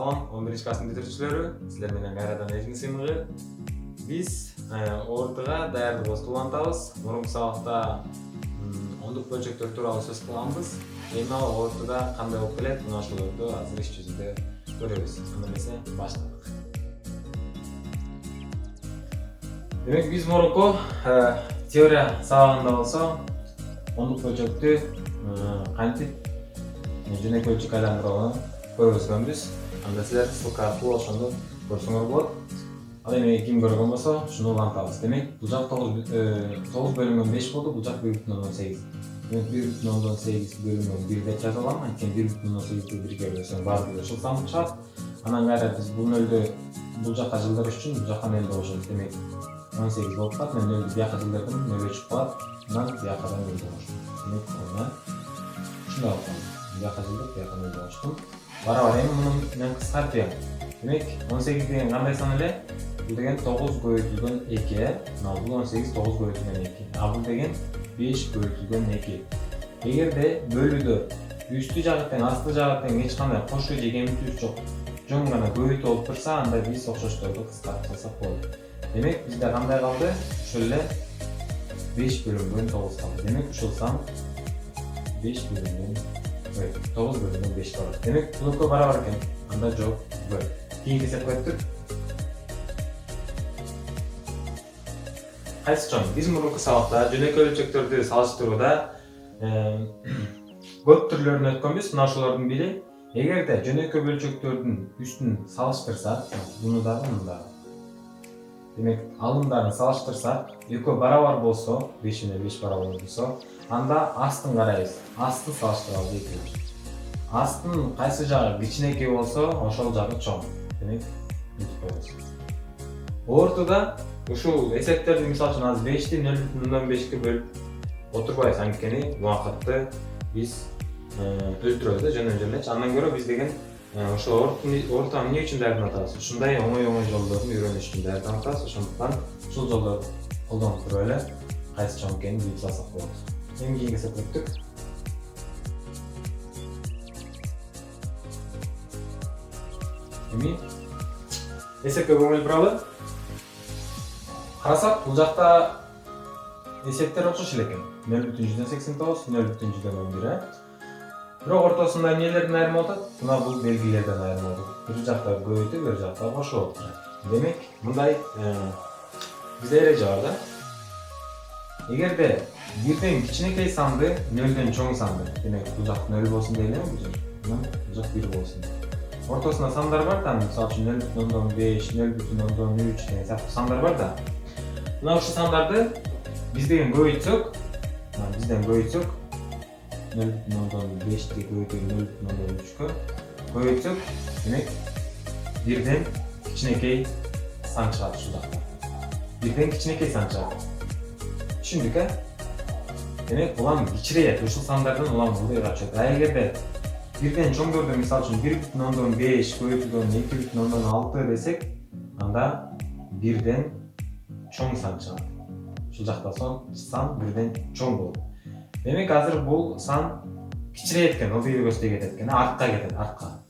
салам 11 класстын бүтүрүүчүлөрү, силер менен кайрадан Эркин сыймыгы. Биз ортого даярдык улантабыз. Мурунку сабакта ондук бөлчөктөр тууралуу сөз кылганбыз. Эми ал ортодо кандай болуп келет, мына ошолорду азыр иш жүзүндө көрөбүз. Анда эмесе баштадык. Демек биз мурунку теория сабагында болсо ондук бөлчөктү кантип жөнөкөй бөлчөк айландырууну көргөзгөнбүз. Анда силер ссылка аркылуу ошондо көрсөңөр болот. Ал эми ким көргөн болсо шуну улантабыз. Демек бул жак 9 бөлүнгөн 5 болду, бул жак 1,18. Демек 1,18 бөлүнгөн 1 деп жаза алам. Анткени 1,18-ди 1ге бөлсөң баардыгы ушул сан чыгат. Анан кайра биз бул нөлдү бул жакка жылдырыш үчүн бул жакка нөл болушу керек. Демек 18 болуп калат. Мен нөлдү бияка жылдырдым, нөлгө чыгып калат. Анан биякадан нөл болушу. Демек аны ушундай болуп калат. Бияка жылдырып, бияка нөл болуштум. Барабар эми муну мен кыскартып. Демек 18 деген кандай сан эле? Бул деген 9 көбөйтүлгөн 2. Мына бул 18 9 көбөйтүлгөн 2. А бул деген 5 көбөйтүлгөн 2. Эгерде бөлүүдө үстү жагы тең, асты жагы тең эч кандай кошуу же кемитүүсү жок, жөн гана көбөйтүү болуп турса, анда биз окшошторду кыскартып алсак болот. Демек бизде кандай калды? Ушул эле 5 бөлүнгөн 9 калды. Демек ушул сан 5 бөлүнгөн 9 бөлүнгөн 5 болот. Демек бул экөө барабар экен. Анда жок бөл. Кийинки эсеп койдук. Кайсы чоң? Биз мурунку сабакта жөнөкөй бөлчөктөрдү салыштырууда көп түрлөрүн өткөнбүз. Мына ошолордун бири, эгерде жөнөкөй бөлчөктөрдүн үстүн салыштырсак, буну дагы муну дагы. Демек алымдарын салыштырсак, экөө барабар болсо, 5 менен 5 барабар болсо, анда астын карайбыз. Астын салыштырабыз экөөбүз. Астын кайсы жагы кичинекей болсо, ошол жагы чоң. Демек, бүтүп коебуз. Ортодо ушул эсептерди мисалы үчүн азыр 5-ти 0,5ке бөлүп отурбайбыз, анткени убакытты биз өлтүрөбүз да жөн-жөнөчү. Андан көрө биз деген ошол ортаны эмне үчүн даярданып атабыз? Ушундай оңой жолдорун үйрөнүш үчүн даярданып атабыз. Ошондуктан ушул жолдорду колдонуп туруп эле кайсы чоң экенин билип алсак болот. Эми кийинки эсеп өттүк. Эми эсепке көңүл буралы. Карасак, бул жакта эсептер окшош эле экен. 0,189, 0,111. Бирок ортосунда эмнелерден айырма болуп атат? Мына бул белгилерден айырма болуп. Бир жакта көбөйтүп, бир жакта кошуп болуп турат. Демек, мындай бизде эреже бар да. Эгерде бирден кичинекей санды нөлдөн чоң санды, демек бул жак 0 болсун дейлиби бул жер? Бул жак 1 болсун. Ортосунда сандар бар да, мисалы үчүн 0,5, 0,3 деген сыяктуу сандар бар да. Мына ушул сандарды биз деген көбөйтсөк, 0,5-ти көбөйтүп 0,3кө көбөйтсөк, демек бирден кичинекей сан чыгат ушул жакта. Бирден кичинекей сан чыгат. Түшүндүк, Демек улам кичирейет, ушул сандардан улам ылдыйга чыгат. А эгерде бирден чоңдорду мисалы үчүн 1,5 көбөйтүлгөн 2,6 десек, анда бирден чоң сан чыгат. Ушул жакта сан бирден чоң болот. Демек азыр бул сан кичирейет экен, ылдый көздөй кетет экен, артка кетет, артка.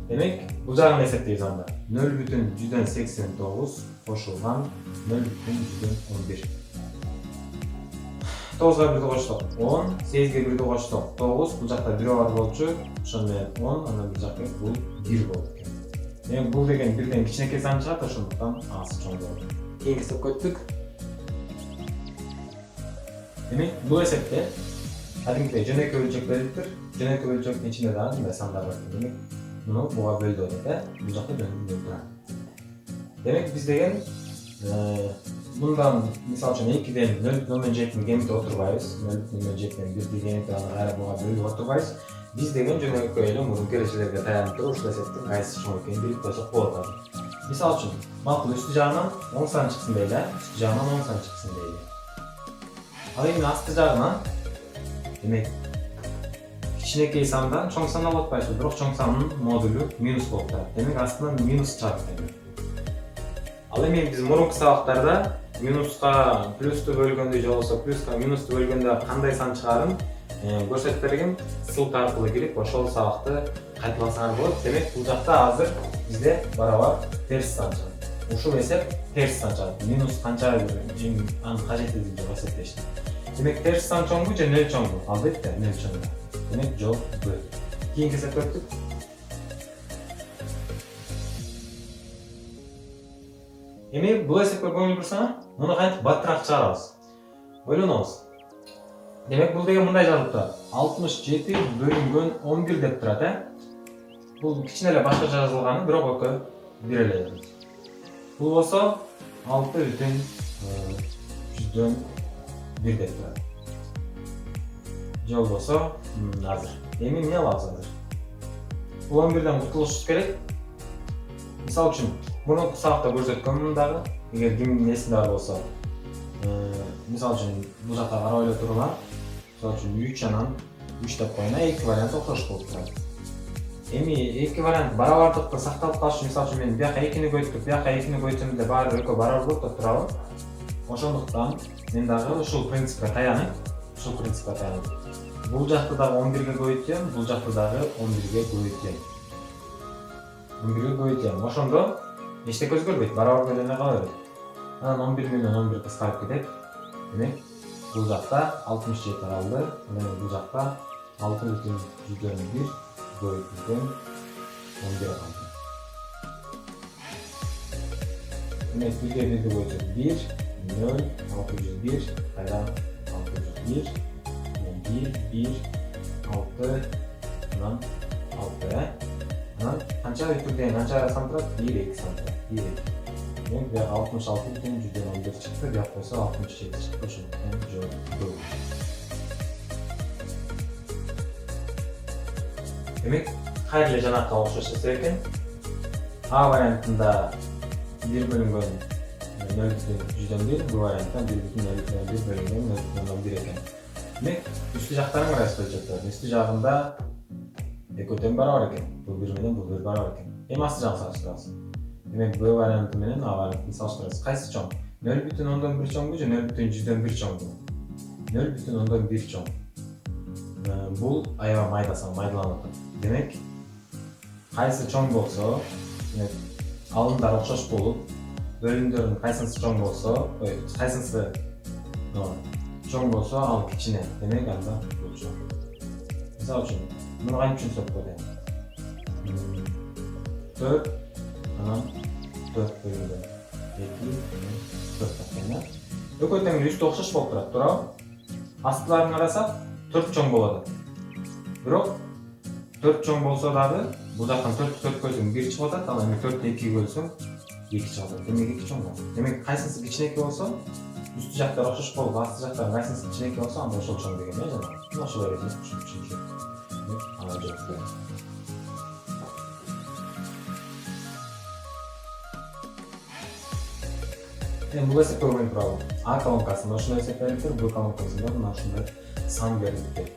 Демек бул жагын эсептейбиз анда. 0,189 кошулган 0,111. 9га 1 коштук 10, 8ге 1 коштук 9, бул жакта 1 бар болчу, ошону менен 10, анан бул жакка бул 1 болот экен. Демек бул деген бирден кичинекей сан чыгат, ошондуктан асы чоң болот. Кийинки эсеп көттүк. Демек бул эсепте кадимки жөнөкөй бөлчөк берилиптир. Жөнөкөй бөлчөктүн ичинде дагы мындай сандар бар. Демек муну буга бөлдү деп, бул жакта жөнөкөй турат. Демек биз деген мындан мисалы үчүн 2ден 0,7 кемитип отурбайбыз. 0,7ден 1 кемитип аны кайра буга бөлүп отурбайбыз. Биз деген жөнөкөй эле мурунку эрежелерге таянып туруп ушул эсептин кайсы чоң экенин билип койсок болот азыр. Мисалы үчүн, макул үстү жагынан 10 сан чыксын дейли, үстү жагынан 10 сан чыксын дейли. Ал эми асты жагынан демек кичинекей сандан чоң сан алып атпайбызбы, бирок чоң санын модулу минус болуп турат. Демек астынан минус чыгат экен. Ал эми биз мурунку сабактарда минуска плюсту бөлгөндө же болбосо плюска минусту бөлгөндө кандай сан чыгарын көрсөтүп берген ссылка аркылуу кирип ошол сабакты кайталасаңар болот. Демек бул жакта азыр бизде барабар терс сан чыгат. Ушул эсеп терс сан чыгат. Минус канча анын кажеттүүлүгүн жок эсептешти. Демек терс сан чоңбу же нөл чоңбу? Албетте нөл чоң. Демек жол Б. Кийинки эсепке өттүк. Эми бул эсепке көңүл бурсаңар, муну кантип баттыраак чыгарабыз? Ойлонобуз. Демек бул деген мындай жазылып турат. 67 бөлүнгөн 11 деп турат, Бул кичине эле башкача жазылганы, бирок экөө бир эле жазылат. Бул болсо 6,1 деп турат. Жол болсо азыр. Эми эмне кылабыз азыр? Бул 11ден кутулушубуз керек. Мисалы үчүн, мурунку сабакта көрсөткөнмүн дагы, эгер кимдин эсинде бар болсо, мисалы үчүн бул жакка карап эле тургула. Мисалы үчүн 3 анан 3 деп коюна, эки вариант окшош болуп турат. Эми эки вариант барабардыкты сакталып калыш үчүн, мисалы үчүн мен бияка 2-ни көйүтүп, бияка 2-ни көйүтсөм деле баары экөө барабар болот деп турабы? Ошондуктан мен дагы ушул принципке таянып, бул жакты дагы 11ге көйүтөм, бул жакты дагы 11ге көйүтөм. Ошондо эчтеке өзгөрбөйт, барабар эле кала берет. Анан 11 менен 11 кыскарып кетет. Демек, бул жакта 67 калды, анан бул жакта 6,1 көйүтүлгөн 11 калды. Демек, бизге бирди көйүтөт 1, 0, 601, кайра 601, 1, 1, 6, анан 6, анан канча бүтүрдөн канча сан турат? 1, 2 сан турат. 1, 2. Демек, 66,111 чыкты, бияк болсо 67 чыкты, ошондуктан жол Б. Демек, кайра эле жанакка окшош эсеп экен. А вариантында 1 бөлүнгөн 0,1, бул вариантта 1,0,1 бөлүнгөн 0,1 экен. Демек, үстү жактарын карайбыз өлчөттөр. Үстү жагында экөө тең барабар экен. Бул 1 менен бул 1 барабар экен. Эми асты жагын салыштырабыз. Демек, Б варианты менен А вариантын салыштырабыз. Кайсы чоң? 0,1 чоңбу же 0,1 чоңбу? 0,1 чоң. Бул аябай майда сан, майдаланып атат. Демек, кайсы чоң болсо, алымдар окшош болуп, бөлүмдөрдүн кайсынысы чоң болсо, кайсынысы чоң болсо, ал кичине. Демек, анда бул чоң. Мисалы үчүн, муну кантип түшүнсөк болот? 4, анан 4 бөлүнгөн 2, 4 деп коюна. Экөө тең үстү окшош болуп турат, туурабы? Астыларын карасак, 4 чоң болот. Бирок 4 чоң болсо дагы, бул жактан 4 бөлсөң 1 чыгып атат, ал эми 4-тө 2 бөлсөң 2 чыгып атат. Демек 2 чоң болот. Демек, кайсынысы кичинекей болсо, үстү жактар окшош болуп, асты жактар кайсынысы кичинекей болсо, анда ошол чоң деген жана. Ошол эреже түшүнүшү. Демек, ага жооп берет. Эми бул эсепке көңүл буралы. А колонкасында ушундай эсеп берилиптир, Б колонкасында мына ушундай сан берилиптир.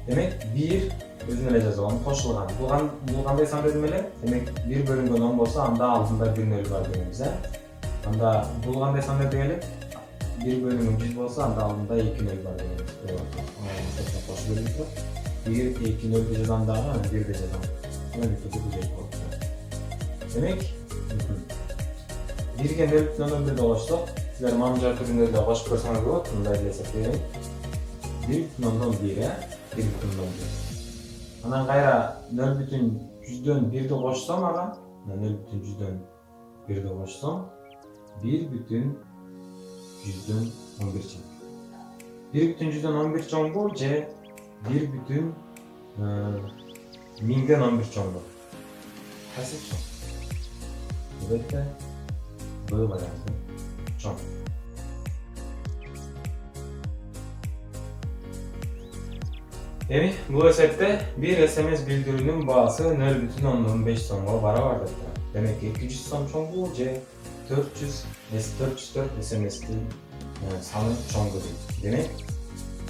Демек, 1 өзүнө эле жазылган, кошулган. Бул кандай сан дедим эле? Демек, 1 бөлүнгөн 10 болсо, анда алдында 1 нөл бар дегенбиз, Анда бул кандай сан дедик эле? 1 бөлүнгөн 100 болсо, анда алдында 2 нөл бар дегенбиз. Кошуп берилип турат. Эгер 2 нөлдү жазам дагы, анан 1 жазам. Демек, 1ге 0,1 кошсок, силер мамжар түрүндө да кошуп көрсөңөр болот, мындай эле эсеп берейин. 1,1, 1,1. Анан кайра 0,100 кошсом ага, 0,100 кошсом 1,111 чоң. 1,111 чоңбу же 1,1000 чоңбу? Кайсы чоң? Албетте Б варианты чоң. Эми бул эсепте бир SMS билдирүүнүн баасы 0,15 сомго барабар деп турат. Демек 200 сом чоңбу же 404 SMS-тин саны чоңбу дейт. Демек,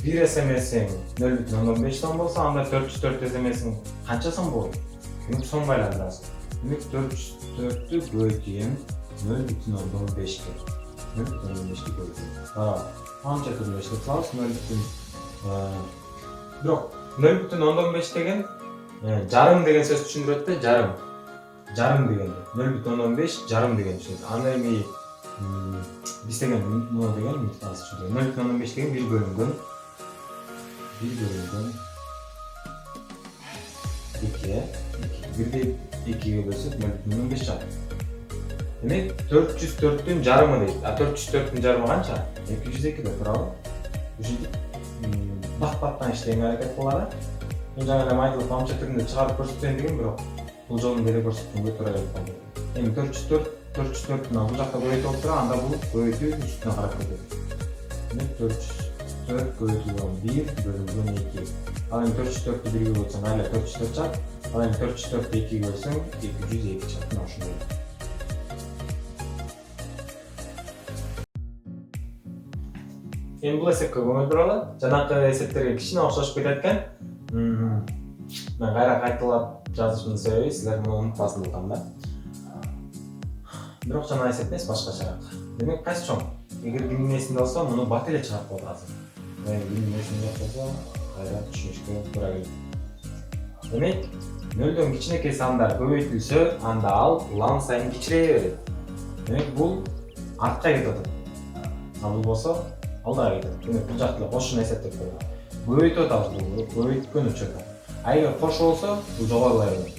бир SMS-ин 0,15 сом болсо, анда 404 SMS-ин канча сом болот? Демек, сомго айландырабыз. Демек, 404-тү көбөйтөм 0,15-ке. 0,15-ке көбөйтөм. Барабар. Канча түрүндө иштеп салабыз? Бирок 0,15 деген жарым деген сөз түшүндүрөт да, жарым деген 0,15 жарым деген сөз. Аны эми биз деген муну деген мыктасы түшүндүрөт. 0,15 деген 1 бөлүнгөн 2 1 2-ге бөлсөк 0,15 жарым. Демек 404'ün жарымы дейт. 404'ün жарымы канча? 202 деп туурабы? Ушинтип бат-баттан иштегенге аракет кылалы. Мен жаңы эле айтылып камча түрүндө чыгарып көрсөтөйүн деген, бирок бул жолун деле көрсөткөнгө туура келип. Эми 404'ün бул жакта көбөйтүп алып тура, анда бул көбөйтүү үстүнө карап кетет. Демек 404 көбөйтүлгөн 1 бөлүнгөн 2. Ал эми 404'ü 1-ге бөлсөң, айлы 404 чак. Ал эми 404'ü 2-ге бөлсөң, 202 чак. Мына ушундай. Эми бул эсепке көңүл буралы. Жанакы эсептерге кичине окшошуп кетет экен. Мен кайра кайталап жазышымдын себеби силер муну унутпасын деп атам да. Бирок жана эсеп эмес, башкачараак. Демек кайсы чоң? Эгер кимдин эсинде болсо, муну бат эле чыгарып коет азыр. Кимдин эсинде болсо, кайра түшүнүшкө туура келет. Демек 0дон кичинекей сандар көбөйтүлсө, анда ал улам сайын кичирее берет. Демек бул артка кетип атат. Бул болсо алдыга кетет. Демек бул жакты кошуну эсептеп коелу. Көбөйтүп атабыз, бул көбөйткөн учурда. А эгер кошуу болсо, бул жогорулай берет.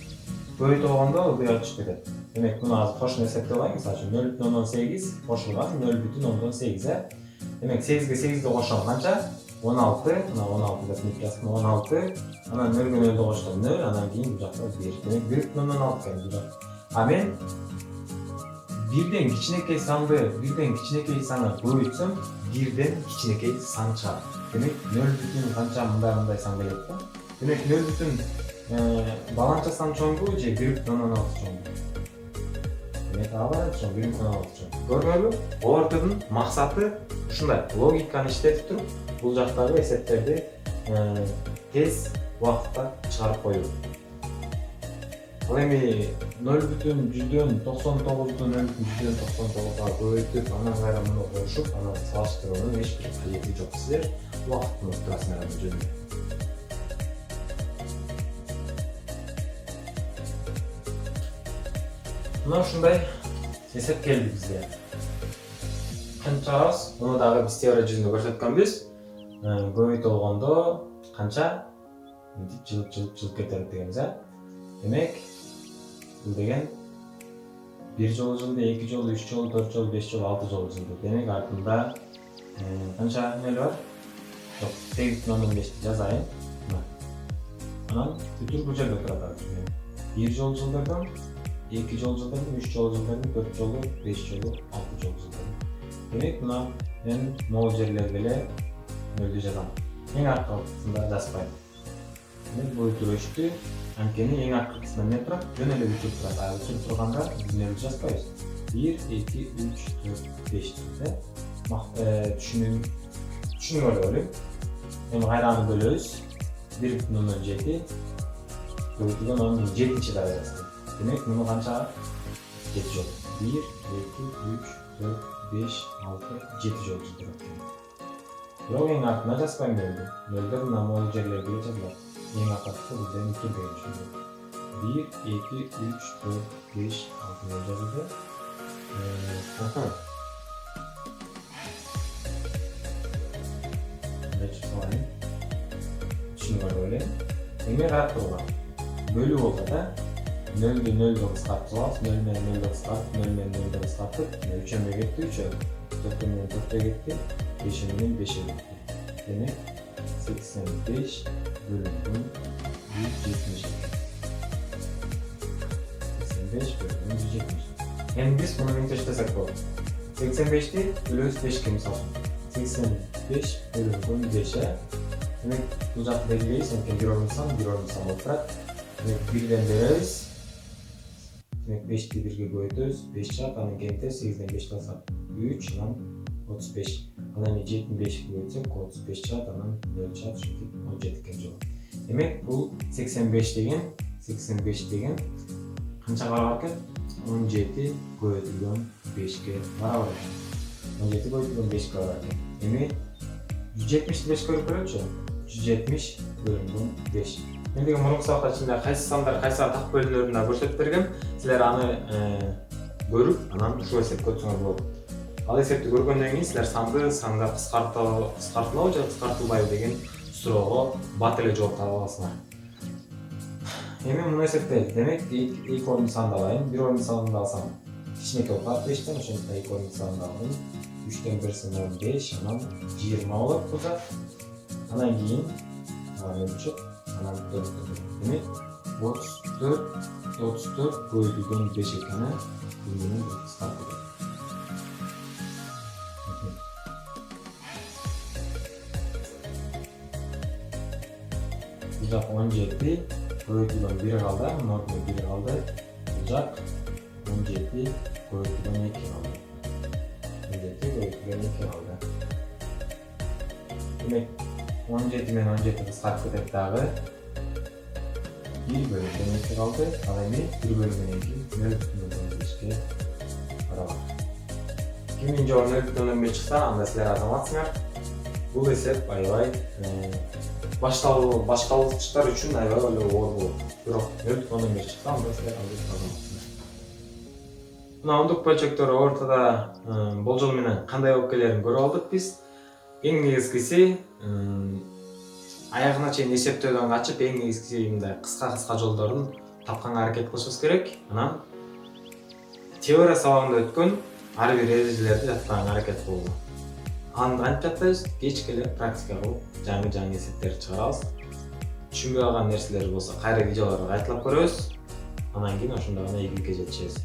Көбөйтүп алганда ылдыга түшүп кетет. Демек муну азыр кошуну эсептеп алайын. Мисалы үчүн 0,8 кошулган 0,8. Демек 8ге 8ди кошсом канча? 16. Мына 16 деп мектептин 16. Анан 0ге 0ди кошсом 0, анан кийин бул жакта 1. Демек 1,6 экен бул жак. А мен бирден кичинекей саны көбөйтсөм, бирден кичинекей сан чыгат. Демек 0 канча мындай сан келет да. Демек 0 баланча сан чоңбу же 1,6 чоңбу? Демек ага чоң 1,6 чоң. Көрдүңөрбү? Олордун максаты ушундай, логиканы иштетип туруп, бул жактагы эсептерди тез убакытта чыгарып коюу. Ал эми 0,99'ду 0,99'га көбөйтүп, анан кайра муну кошуп, анан салыштыруунун эч бир кажети жок. Силер убакытты унуттурасыңар бул жөнүндө. Мына ушундай эсеп келди бизге. Канчабыз? Муну дагы биз теория жүзүндө көрсөткөнбүз. Көбөйтүп алгондо канча? Мынтип жылып кетет дегенбиз, Демек, бул деген 1 жолу жылды, 2 жолу, 3 жолу, 4 жолу, 5 жолу, 6 жолу жылды. Демек артында канча эмел бар? Жок, 8,15 жазайын. Анан бүтүр бул жерде турат. 1 жолу жылдырдым, 2 жолу жылдырдым, 3 жолу жылдырдым, 4 жолу, 5 жолу, 6 жолу жылдырдым. Демек мына мен могул жерлерге эле нөлдү жазам. Эң аркысында жазбайм. Демек бул өчтү. Анткени эң аркы кысмы эмне турат? Жөн эле бүтүп турат. Бүтүп турганда биз нөлдү жазбайбыз. 1, 2, 3, 4, 5 деп түшүнүп элем. Эми кайра аны бөлөбүз. 1,7 көбөйтүлгөн 7-чи даражасы. Демек муну канча? 7 жол. 1, 2, 3, 4, 5, 6, 7 жол жылдырат. Бирок эң артына жазбайм нөлдү. Нөлдөр мына могул жерлерге жазылат. Эң акыркысы бул деген бүтүр деген түшүндүк. 1, 2, 3, 4, 5, 6 нөл жазылды. Түшүнүп элем. Эми рат турган. Бөлүү болсо да 0 кыскартып алабыз, 0 менен 0 кыскартып, 0 менен 0 кыскартып, 3 менен кетти, 4 менен 4 кетти, 5 менен 5 кетти. Демек 85 бөлүнгөн 170. 85 бөлүнгөн 170. Эми биз муну меңтештесек болот. 85'ti бөлөбүз 5ке мисалы. 85 бөлүнгөн 5. Демек бул жакты белгилейбиз, анткени бир орун сан болуп турат. Демек 1ден беребиз. Демек 5'ti 1ге көбөйтөбүз, 5 чак, анан кенте 8ден 5 алсак 3, анан 35. Анан 75 көбөйтсөк 35 чак, анан 0 чак, ушинтип 17 экен жол. Демек бул 85 деген канчага барат экен? 17 көбөйтүлгөн 5ке барабар экен. 17 көбөйтүлгөн 5ке барат экен. Эми 170'ti 5 көрүп көрөчү. 170 бөлүнгөн 5. Мен деген мурунку сабакта ичинде кайсы сандар кайсыга так бөлүнөрүн да көрсөтүп бергем. Силер аны көрүп, анан ушул эсепке өтсөңөр болот. Ал эсепти көргөндөн кийин силер санды кыскартылабы же кыскартылбайбы деген суроого бат эле жооп таба аласыңар. Эми муну эсептейт. Демек, 2 орунду санды алайын. 1 орунду санды алсам кичинекей болуп калат 5тен, ошондуктан 2 орунду санды алайын. 3тен берсем 15, анан 20 болот буза. Анан кийин бөлчөп, анан 4. Демек, 34 бөлүнгөн 5 экени бул кыскартылды. Бул жак 17 бөлүнгөн 1 калды, мордун 1 калды. Бул жак 17 бөлүнгөн 2 калды. 17 бөлүнгөн 2 калды. Демек, 17 менен 17 кыскарып кетет дагы. 1 бөлүнгөн 2 калды. Ал эми 1 бөлүнгөн 2 0,5ке барабар. 2000 жолу 0,5 чыкса, анда силер азаматсыңар. Бул эсеп аябай башталгычтар үчүн аябай эле оор болот. Бирок 0,5 чыкса, анда силер азаматсыңар. Мына ондук бөлчөктөр ортодо болжол менен кандай болуп келерин көрүп алдык биз. Эң негизгиси аягына чейин эсептөөдөн качып, эң негизгиси мындай кыска жолдорун тапканга аракет кылышыбыз керек. Анан теория сабагында өткөн ар бир эрежелерди жатканга аракет кылуу. Аны кантип жаттайбыз? Кечке эле практика кылып, жаңы эсептерди чыгарабыз. Түшүнбөй калган нерселер болсо, кайра видеолорду кайталап көрөбүз. Анан кийин ошондо гана ийгиликке жетишебиз.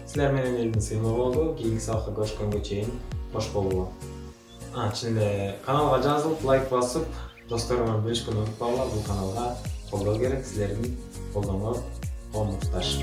Силер менен элдин сыймы болду. Кийинки сабакта көрүшкөнгө чейин кош болуңар. Чын эле каналга жазылып, лайк басып, достору менен бөлүшкөндү унутпагыла. Бул каналга колдоо керек, силердин колдооңор коомдукташ.